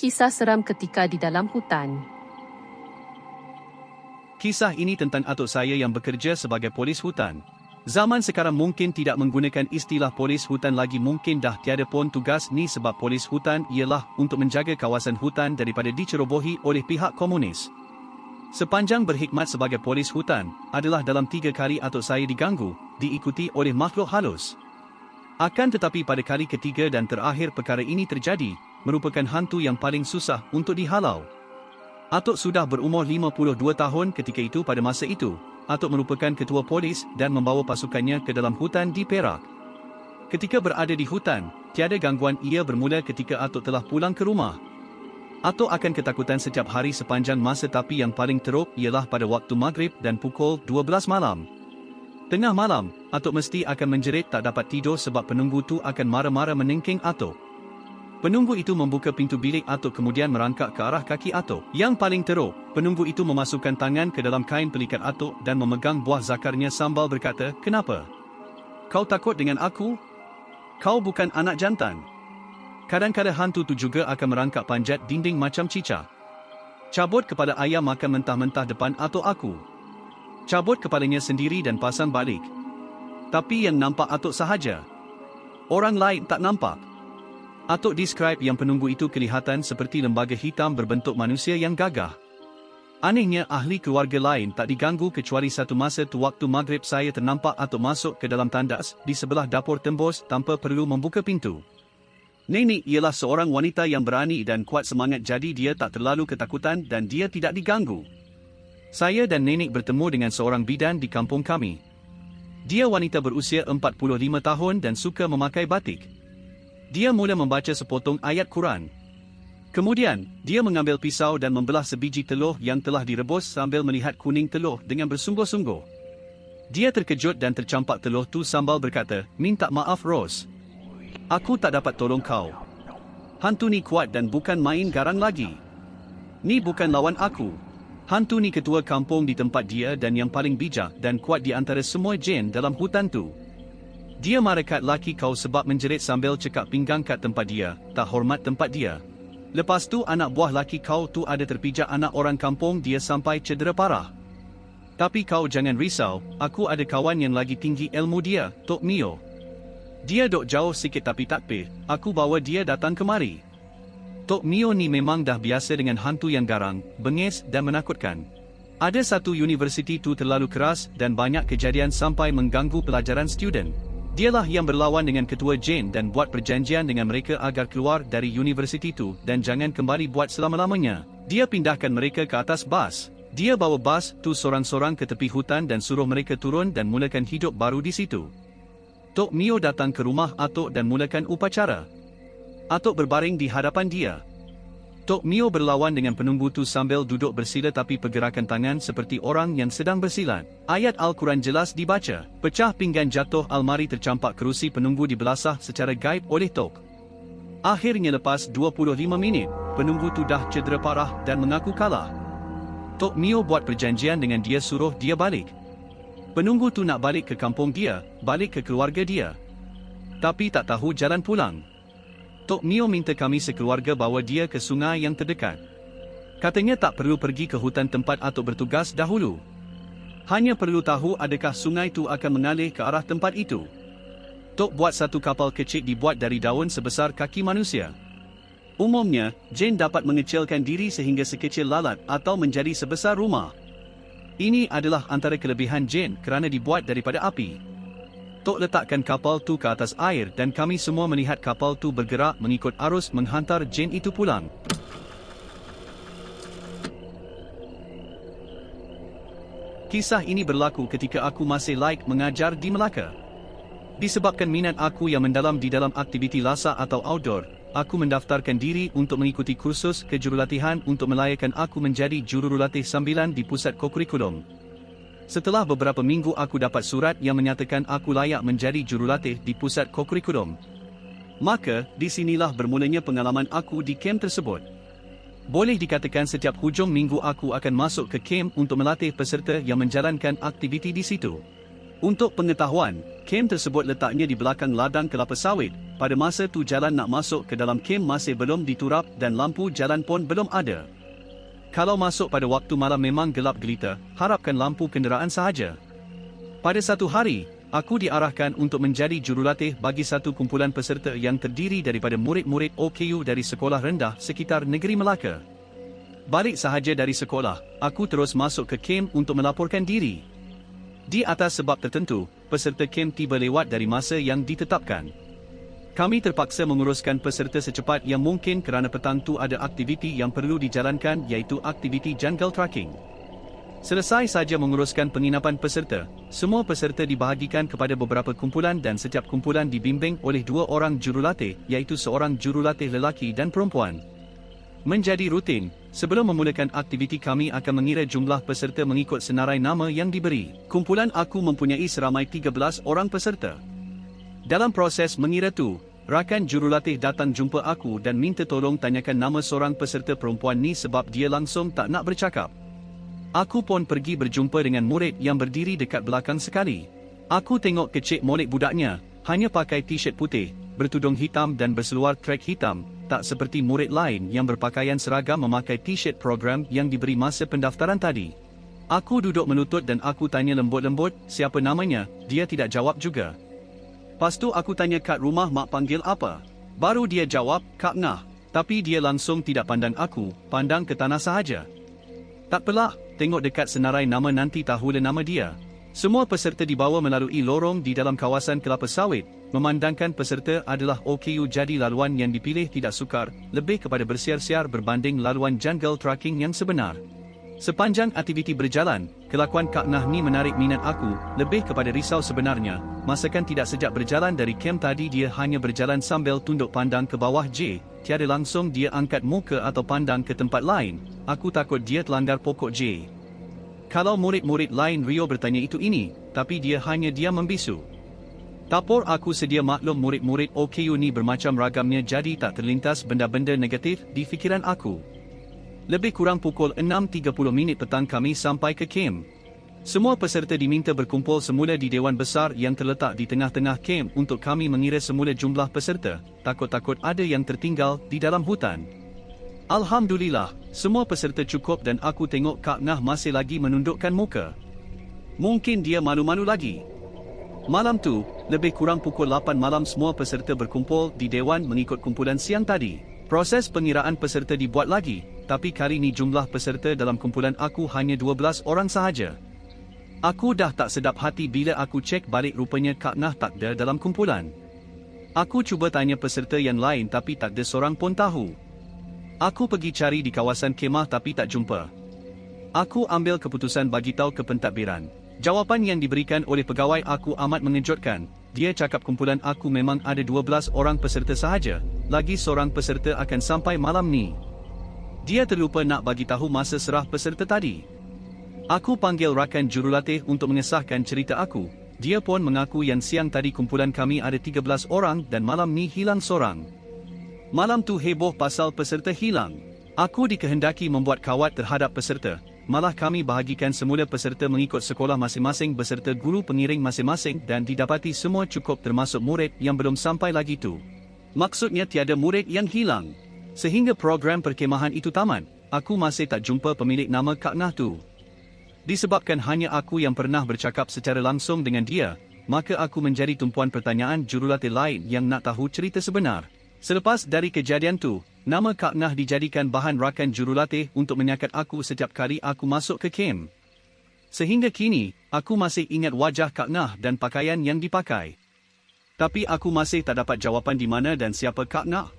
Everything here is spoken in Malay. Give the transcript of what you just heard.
Kisah seram ketika di dalam hutan. Kisah ini tentang atuk saya yang bekerja sebagai polis hutan. Zaman sekarang mungkin tidak menggunakan istilah polis hutan lagi, mungkin dah tiada pun tugas ni, sebab polis hutan ialah untuk menjaga kawasan hutan daripada dicerobohi oleh pihak komunis. Sepanjang berkhidmat sebagai polis hutan, adalah dalam 3 kali atuk saya diganggu, diikuti oleh makhluk halus. Akan tetapi pada kali ketiga dan terakhir perkara ini terjadi, merupakan hantu yang paling susah untuk dihalau. Atuk sudah berumur 52 tahun ketika itu. Pada masa itu, atuk merupakan ketua polis dan membawa pasukannya ke dalam hutan di Perak. Ketika berada di hutan, tiada gangguan. Ia bermula ketika atuk telah pulang ke rumah. Atuk akan ketakutan setiap hari sepanjang masa, tapi yang paling teruk ialah pada waktu maghrib dan pukul 12 malam. Tengah malam, atuk mesti akan menjerit tak dapat tidur sebab penunggu tu akan marah-marah menengking atuk. Penunggu itu membuka pintu bilik atuk kemudian merangkak ke arah kaki atuk. Yang paling teruk, penunggu itu memasukkan tangan ke dalam kain pelikat atuk dan memegang buah zakarnya sambil berkata, "Kenapa? Kau takut dengan aku? Kau bukan anak jantan." Kadang-kadang hantu tu juga akan merangkak panjat dinding macam cicak. Cabut kepala ayam makan mentah-mentah depan atuk aku. Cabut kepalanya sendiri dan pasang balik. Tapi yang nampak atuk sahaja. Orang lain tak nampak. Atuk describe yang penunggu itu kelihatan seperti lembaga hitam berbentuk manusia yang gagah. Anehnya, ahli keluarga lain tak diganggu kecuali satu masa tu waktu maghrib saya ternampak atuk masuk ke dalam tandas di sebelah dapur tembus tanpa perlu membuka pintu. Nenek ialah seorang wanita yang berani dan kuat semangat, jadi dia tak terlalu ketakutan dan dia tidak diganggu. Saya dan nenek bertemu dengan seorang bidan di kampung kami. Dia wanita berusia 45 tahun dan suka memakai batik. Dia mula membaca sepotong ayat Quran. Kemudian, dia mengambil pisau dan membelah sebiji telur yang telah direbus sambil melihat kuning telur dengan bersungguh-sungguh. Dia terkejut dan tercampak telur tu sambil berkata, "Minta maaf Rose. Aku tak dapat tolong kau. Hantu ni kuat dan bukan main garang lagi. Ni bukan lawan aku. Hantu ni ketua kampung di tempat dia dan yang paling bijak dan kuat di antara semua jin dalam hutan tu. Dia marah kat laki kau sebab menjerit sambil cekak pinggang kat tempat dia, tak hormat tempat dia. Lepas tu anak buah laki kau tu ada terpijak anak orang kampung dia sampai cedera parah. Tapi kau jangan risau, aku ada kawan yang lagi tinggi ilmu dia, Tok Mio. Dia dok jauh sikit tapi takpe, aku bawa dia datang kemari." Tok Mio ni memang dah biasa dengan hantu yang garang, bengis dan menakutkan. Ada satu universiti tu terlalu keras dan banyak kejadian sampai mengganggu pelajaran student. Dialah yang berlawan dengan ketua jin dan buat perjanjian dengan mereka agar keluar dari universiti tu dan jangan kembali buat selama-lamanya. Dia pindahkan mereka ke atas bas. Dia bawa bas tu sorang-sorang ke tepi hutan dan suruh mereka turun dan mulakan hidup baru di situ. Tok Mio datang ke rumah atuk dan mulakan upacara. Atuk berbaring di hadapan dia. Tok Mio berlawan dengan penunggu tu sambil duduk bersila tapi pergerakan tangan seperti orang yang sedang bersilat. Ayat Al-Quran jelas dibaca. Pecah pinggan jatuh, almari tercampak, kerusi penunggu dibelasah secara gaib oleh Tok. Akhirnya lepas 25 minit, penunggu tu dah cedera parah dan mengaku kalah. Tok Mio buat perjanjian dengan dia suruh dia balik. Penunggu tu nak balik ke kampung dia, balik ke keluarga dia. Tapi tak tahu jalan pulang. Tok Mio minta kami sekeluarga bawa dia ke sungai yang terdekat. Katanya tak perlu pergi ke hutan tempat atuk bertugas dahulu. Hanya perlu tahu adakah sungai tu akan mengalir ke arah tempat itu. Tok buat satu kapal kecil dibuat dari daun sebesar kaki manusia. Umumnya, jin dapat mengecilkan diri sehingga sekecil lalat atau menjadi sebesar rumah. Ini adalah antara kelebihan jin kerana dibuat daripada api. Tok letakkan kapal tu ke atas air dan kami semua melihat kapal tu bergerak mengikut arus menghantar jin itu pulang. Kisah ini berlaku ketika aku masih mengajar di Melaka. Disebabkan minat aku yang mendalam di dalam aktiviti lasak atau outdoor, aku mendaftarkan diri untuk mengikuti kursus kejurulatihan untuk melayakkan aku menjadi jurulatih sambilan di pusat kokurikulum. Setelah beberapa minggu aku dapat surat yang menyatakan aku layak menjadi jurulatih di pusat kokurikulum. Maka, di sinilah bermulanya pengalaman aku di kem tersebut. Boleh dikatakan setiap hujung minggu aku akan masuk ke kem untuk melatih peserta yang menjalankan aktiviti di situ. Untuk pengetahuan, kem tersebut letaknya di belakang ladang kelapa sawit. Pada masa tu jalan nak masuk ke dalam kem masih belum diturap dan lampu jalan pun belum ada. Kalau masuk pada waktu malam memang gelap gelita, harapkan lampu kenderaan sahaja. Pada satu hari, aku diarahkan untuk menjadi jurulatih bagi satu kumpulan peserta yang terdiri daripada murid-murid OKU dari sekolah rendah sekitar negeri Melaka. Balik sahaja dari sekolah, aku terus masuk ke kem untuk melaporkan diri. Di atas sebab tertentu, peserta kem tiba lewat dari masa yang ditetapkan. Kami terpaksa menguruskan peserta secepat yang mungkin kerana petang tu ada aktiviti yang perlu dijalankan iaitu aktiviti jungle trekking. Selesai saja menguruskan penginapan peserta, semua peserta dibahagikan kepada beberapa kumpulan dan setiap kumpulan dibimbing oleh 2 orang jurulatih iaitu seorang jurulatih lelaki dan perempuan. Menjadi rutin, sebelum memulakan aktiviti kami akan mengira jumlah peserta mengikut senarai nama yang diberi. Kumpulan aku mempunyai seramai 13 orang peserta. Dalam proses mengira tu, rakan jurulatih datang jumpa aku dan minta tolong tanyakan nama seorang peserta perempuan ni sebab dia langsung tak nak bercakap. Aku pun pergi berjumpa dengan murid yang berdiri dekat belakang sekali. Aku tengok kecik molek budaknya, hanya pakai t-shirt putih, bertudung hitam dan berseluar trek hitam. Tak seperti murid lain yang berpakaian seragam memakai t-shirt program yang diberi masa pendaftaran tadi. Aku duduk melutut dan aku tanya lembut-lembut, siapa namanya, dia tidak jawab juga. Lepas tu aku tanya kat rumah mak panggil apa. Baru dia jawab, Kak Ngah. Tapi dia langsung tidak pandang aku, pandang ke tanah sahaja. Tak pelah, tengok dekat senarai nama nanti tahulah nama dia. Semua peserta dibawa melalui lorong di dalam kawasan kelapa sawit. Memandangkan peserta adalah OKU jadi laluan yang dipilih tidak sukar, lebih kepada bersiar-siar berbanding laluan jungle trekking yang sebenar. Sepanjang aktiviti berjalan, kelakuan Kak Nah ni menarik minat aku, lebih kepada risau sebenarnya. Masakan tidak sejak berjalan dari kem tadi dia hanya berjalan sambil tunduk pandang ke bawah je, tiada langsung dia angkat muka atau pandang ke tempat lain. Aku takut dia terlanggar pokok je. Kalau murid-murid lain Rio bertanya itu ini, tapi dia hanya diam membisu. Tapor aku sedia maklum murid-murid OKU ni bermacam ragamnya jadi tak terlintas benda-benda negatif di fikiran aku. Lebih kurang pukul 6.30 petang kami sampai ke kem. Semua peserta diminta berkumpul semula di Dewan Besar yang terletak di tengah-tengah kem untuk kami mengira semula jumlah peserta, takut-takut ada yang tertinggal di dalam hutan. Alhamdulillah, semua peserta cukup dan aku tengok Kak Nah masih lagi menundukkan muka. Mungkin dia malu-malu lagi. Malam tu, lebih kurang pukul 8 malam semua peserta berkumpul di Dewan mengikut kumpulan siang tadi. Proses pengiraan peserta dibuat lagi, tapi kali ni jumlah peserta dalam kumpulan aku hanya 12 orang sahaja. Aku dah tak sedap hati bila aku cek balik rupanya Kak Nah tak ada dalam kumpulan. Aku cuba tanya peserta yang lain tapi tak ada seorang pun tahu. Aku pergi cari di kawasan kemah tapi tak jumpa. Aku ambil keputusan bagi tahu ke pentadbiran. Jawapan yang diberikan oleh pegawai aku amat mengejutkan. Dia cakap kumpulan aku memang ada 12 orang peserta sahaja, lagi seorang peserta akan sampai malam ni. Dia terlupa nak bagi tahu masa serah peserta tadi. Aku panggil rakan jurulatih untuk mengesahkan cerita aku. Dia pun mengaku yang siang tadi kumpulan kami ada 13 orang dan malam ni hilang seorang. Malam tu heboh pasal peserta hilang. Aku dikehendaki membuat kawat terhadap peserta. Malah kami bahagikan semula peserta mengikut sekolah masing-masing beserta guru pengiring masing-masing dan didapati semua cukup termasuk murid yang belum sampai lagi tu. Maksudnya tiada murid yang hilang. Sehingga program perkemahan itu tamat, aku masih tak jumpa pemilik nama Kak Nah tu. Disebabkan hanya aku yang pernah bercakap secara langsung dengan dia, maka aku menjadi tumpuan pertanyaan jurulatih lain yang nak tahu cerita sebenar. Selepas dari kejadian tu, nama Kak Nah dijadikan bahan rakan jurulatih untuk menyakat aku setiap kali aku masuk ke kem. Sehingga kini, aku masih ingat wajah Kak Nah dan pakaian yang dipakai. Tapi aku masih tak dapat jawapan di mana dan siapa Kak Nah.